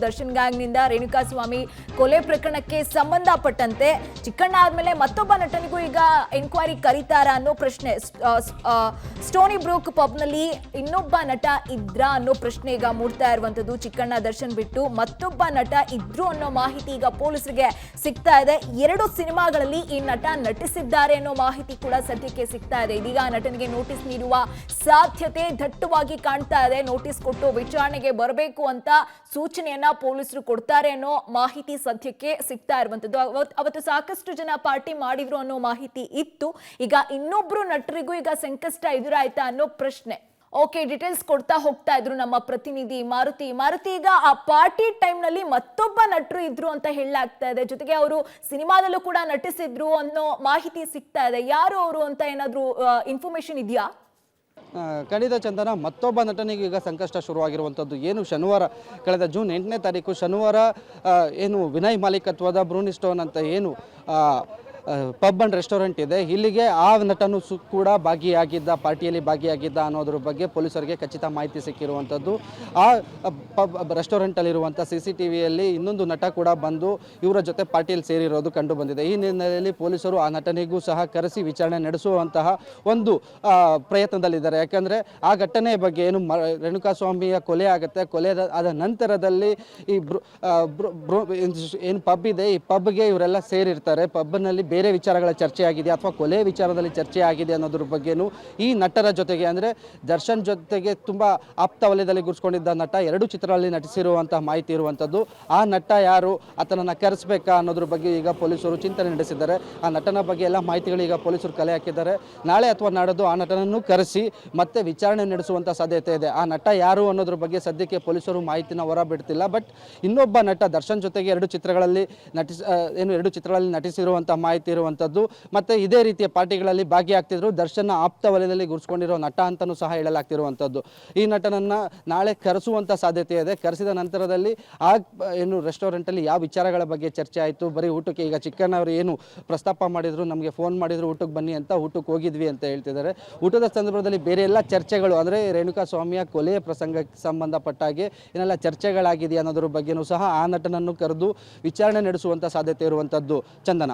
ದರ್ಶನ್ ಗ್ಯಾಂಗ್ನಿಂದ ರೇಣುಕಾಸ್ವಾಮಿ ಕೊಲೆ ಪ್ರಕರಣಕ್ಕೆ ಸಂಬಂಧಪಟ್ಟಂತೆ ಚಿಕ್ಕಣ್ಣ ಆದ್ಮೇಲೆ ಮತ್ತೊಬ್ಬ ನಟನಿಗೂ ಈಗ ಎನ್ಕ್ವೈರಿ ಕರೀತಾರ ಅನ್ನೋ ಪ್ರಶ್ನೆ. ಸ್ಟೋನಿ ಬ್ರೂಕ್ ಪಬ್ನಲ್ಲಿ ಇನ್ನೊಬ್ಬ ನಟ ಇದ್ರಾ ಅನ್ನೋ ಪ್ರಶ್ನೆ ಈಗ ಮೂಡ್ತಾ ಇರುವಂತದ್ದು. ಚಿಕ್ಕಣ್ಣ ದರ್ಶನ್ ಬಿಟ್ಟು ಮತ್ತೊಬ್ಬ ನಟ ಇದ್ರು ಅನ್ನೋ ಮಾಹಿತಿ ಈಗ ಪೊಲೀಸರಿಗೆ ಸಿಗ್ತಾ ಇದೆ. 2 ಸಿನಿಮಾಗಳಲ್ಲಿ ಈ ನಟ ನಟಿಸಿದ್ದಾರೆ ಅನ್ನೋ ಮಾಹಿತಿ ಕೂಡ ಸದ್ಯಕ್ಕೆ ಸಿಗ್ತಾ ಇದೆ. ಇದೀಗ ನಟನಿಗೆ ನೋಟಿಸ್ ನೀಡುವ ಸಾಧ್ಯತೆ ದಟ್ಟವಾಗಿ ಕಾಣ್ತಾ ಇದೆ. ನೋಟಿಸ್ ಕೊಟ್ಟು ವಿಚಾರಣೆಗೆ ಬರಬೇಕು ಅಂತ ಸೂಚನೆಯನ್ನ ಪೊಲೀಸರು ಕೊಡ್ತಾರೆ ಅನ್ನೋ ಮಾಹಿತಿ ಸದ್ಯಕ್ಕೆ ಸಿಗ್ತಾ ಇರುವಂತದ್ದು. ಅವತ್ತು ಸಾಕಷ್ಟು ಜನ ಪಾರ್ಟಿ ಮಾಡಿದ್ರು ಅನ್ನೋ ಮಾಹಿತಿ ಇತ್ತು. ಈಗ ಇನ್ನೊಬ್ರು ನಟರಿಗೂ ಈಗ ಸಂಕಷ್ಟ ಎದುರಾಯ್ತಾ ಅನ್ನೋ ಪ್ರಶ್ನೆ. ಓಕೆ, ಡೀಟೇಲ್ಸ್ ಕೊಡ್ತಾ ಹೋಗ್ತಾ ಇದ್ರು ನಮ್ಮ ಪ್ರತಿನಿಧಿ ಮಾರುತಿ. ಈಗ ಆ ಪಾರ್ಟಿ ಟೈಮ್ ನಲ್ಲಿ ಮತ್ತೊಬ್ಬ ನಟರು ಇದ್ರು ಅಂತ ಹೇಳಲಾಗ್ತಾ ಇದೆ. ಜೊತೆಗೆ ಅವರು ಸಿನಿಮಾದಲ್ಲೂ ಕೂಡ ನಟಿಸಿದ್ರು ಅನ್ನೋ ಮಾಹಿತಿ ಸಿಗ್ತಾ ಇದೆ. ಯಾರು ಅವರು ಅಂತ ಏನಾದ್ರು ಇನ್ಫಾರ್ಮೇಶನ್ ಇದೆಯಾ? ಖಂಡಿತ ಚಂದನ, ಮತ್ತೊಬ್ಬ ನಟನಿಗೆ ಈಗ ಸಂಕಷ್ಟ ಶುರುವಾಗಿರುವಂಥದ್ದು. ಏನು ಶನಿವಾರ ಕಳೆದ ಜೂನ್ 8ನೇ ತಾರೀಕು ಶನಿವಾರ ಏನು ವಿನಯ್ ಮಾಲೀಕತ್ವದ ಬ್ರೂನಿ ಸ್ಟೋನ್ ಅಂತ ಏನು ಪಬ್ ಅಂಡ್ ರೆಸ್ಟೋರೆಂಟ್ ಇದೆ, ಇಲ್ಲಿಗೆ ಆ ನಟನು ಕೂಡ ಪಾರ್ಟಿಯಲ್ಲಿ ಭಾಗಿಯಾಗಿದ್ದ ಅನ್ನೋದ್ರ ಬಗ್ಗೆ ಪೊಲೀಸರಿಗೆ ಖಚಿತ ಮಾಹಿತಿ ಸಿಕ್ಕಿರುವಂಥದ್ದು. ಆ ಪಬ್ ರೆಸ್ಟೋರೆಂಟಲ್ಲಿರುವಂಥ CCTVಯಲ್ಲಿ ಇನ್ನೊಂದು ನಟ ಕೂಡ ಬಂದು ಇವರ ಜೊತೆ ಪಾರ್ಟಿಯಲ್ಲಿ ಸೇರಿರೋದು ಕಂಡು ಬಂದಿದೆ. ಈ ಹಿನ್ನೆಲೆಯಲ್ಲಿ ಪೊಲೀಸರು ಆ ನಟನಿಗೂ ಸಹ ಕರೆಸಿ ವಿಚಾರಣೆ ನಡೆಸುವಂತಹ ಒಂದು ಪ್ರಯತ್ನದಲ್ಲಿದ್ದಾರೆ. ಯಾಕಂದರೆ ಆ ಘಟನೆ ಬಗ್ಗೆ ಏನು ರೇಣುಕಾಸ್ವಾಮಿಯ ಕೊಲೆ ಆಗುತ್ತೆ, ಕೊಲೆ ಆದ ನಂತರದಲ್ಲಿ ಈ ಏನು ಪಬ್ ಇದೆ, ಈ ಪಬ್ಗೆ ಇವರೆಲ್ಲ ಸೇರಿರ್ತಾರೆ. ಪಬ್ನಲ್ಲಿ ಬೇರೆ ವಿಚಾರಗಳ ಚರ್ಚೆ ಆಗಿದೆ ಅಥವಾ ಕೊಲೆ ವಿಚಾರದಲ್ಲಿ ಚರ್ಚೆ ಆಗಿದೆ ಅನ್ನೋದ್ರ ಬಗ್ಗೆನೂ ಈ ನಟರ ಜೊತೆಗೆ ಅಂದರೆ ದರ್ಶನ್ ಜೊತೆಗೆ ತುಂಬ ಆಪ್ತ ವಲಯದಲ್ಲಿ ಗುರುಸ್ಕೊಂಡಿದ್ದ ನಟ 2 ಚಿತ್ರಗಳಲ್ಲಿ ನಟಿಸಿರುವಂತಹ ಮಾಹಿತಿ ಇರುವಂಥದ್ದು. ಆ ನಟ ಯಾರು, ಆತನನ್ನು ಕರೆಸಬೇಕಾ ಅನ್ನೋದ್ರ ಬಗ್ಗೆ ಈಗ ಪೊಲೀಸರು ಚಿಂತನೆ ನಡೆಸಿದ್ದಾರೆ. ಆ ನಟನ ಬಗ್ಗೆ ಎಲ್ಲ ಮಾಹಿತಿಗಳು ಈಗ ಪೊಲೀಸರು ಕಲೆ ಹಾಕಿದ್ದಾರೆ. ನಾಳೆ ಅಥವಾ ನಾಡದು ಆ ನಟನನ್ನು ಕರೆಸಿ ಮತ್ತೆ ವಿಚಾರಣೆ ನಡೆಸುವಂಥ ಸಾಧ್ಯತೆ ಇದೆ. ಆ ನಟ ಯಾರು ಅನ್ನೋದ್ರ ಬಗ್ಗೆ ಸದ್ಯಕ್ಕೆ ಪೊಲೀಸರು ಮಾಹಿತಿನ ಹೊರಬಿಡ್ತಿಲ್ಲ. ಬಟ್ ಇನ್ನೊಬ್ಬ ನಟ ದರ್ಶನ್ ಜೊತೆಗೆ 2 ಚಿತ್ರಗಳಲ್ಲಿ ನಟಿಸಿರುವಂಥ ಮಾಹಿತಿ ಇರುವಂಥದ್ದು. ಮತ್ತೆ ಇದೇ ರೀತಿಯ ಪಾರ್ಟಿಗಳಲ್ಲಿ ಭಾಗಿಯಾಗ್ತಿದ್ರು. ದರ್ಶನ ಆಪ್ತ ವಲಯದಲ್ಲಿ ಗುರುಸ್ಕೊಂಡಿರೋ ನಟ ಅಂತಲೂ ಸಹ ಹೇಳಲಾಗ್ತಿರುವಂಥದ್ದು. ಈ ನಟನನ್ನು ನಾಳೆ ಕರೆಸುವಂಥ ಸಾಧ್ಯತೆ ಇದೆ. ಕರೆಸಿದ ನಂತರದಲ್ಲಿ ಆ ಏನು ರೆಸ್ಟೋರೆಂಟಲ್ಲಿ ಯಾವ ವಿಚಾರಗಳ ಬಗ್ಗೆ ಚರ್ಚೆ ಆಯಿತು, ಬರೀ ಊಟಕ್ಕೆ ಈಗ ಚಿಕ್ಕಣ್ಣ ಅವರು ಏನು ಪ್ರಸ್ತಾಪ ಮಾಡಿದ್ರು, ನಮಗೆ ಫೋನ್ ಮಾಡಿದ್ರು ಊಟಕ್ಕೆ ಬನ್ನಿ ಅಂತ, ಊಟಕ್ಕೆ ಹೋಗಿದ್ವಿ ಅಂತ ಹೇಳ್ತಿದ್ದಾರೆ. ಊಟದ ಸಂದರ್ಭದಲ್ಲಿ ಬೇರೆ ಎಲ್ಲ ಚರ್ಚೆಗಳು ಅಂದರೆ ರೇಣುಕಾಸ್ವಾಮಿಯ ಕೊಲೆಯ ಪ್ರಸಂಗಕ್ಕೆ ಸಂಬಂಧಪಟ್ಟಾಗೆ ಏನೆಲ್ಲ ಚರ್ಚೆಗಳಾಗಿದೆ ಅನ್ನೋದ್ರ ಬಗ್ಗೆನೂ ಸಹ ಆ ನಟನನ್ನು ಕರೆದು ವಿಚಾರಣೆ ನಡೆಸುವಂಥ ಸಾಧ್ಯತೆ ಇರುವಂಥದ್ದು. ಚಂದನ.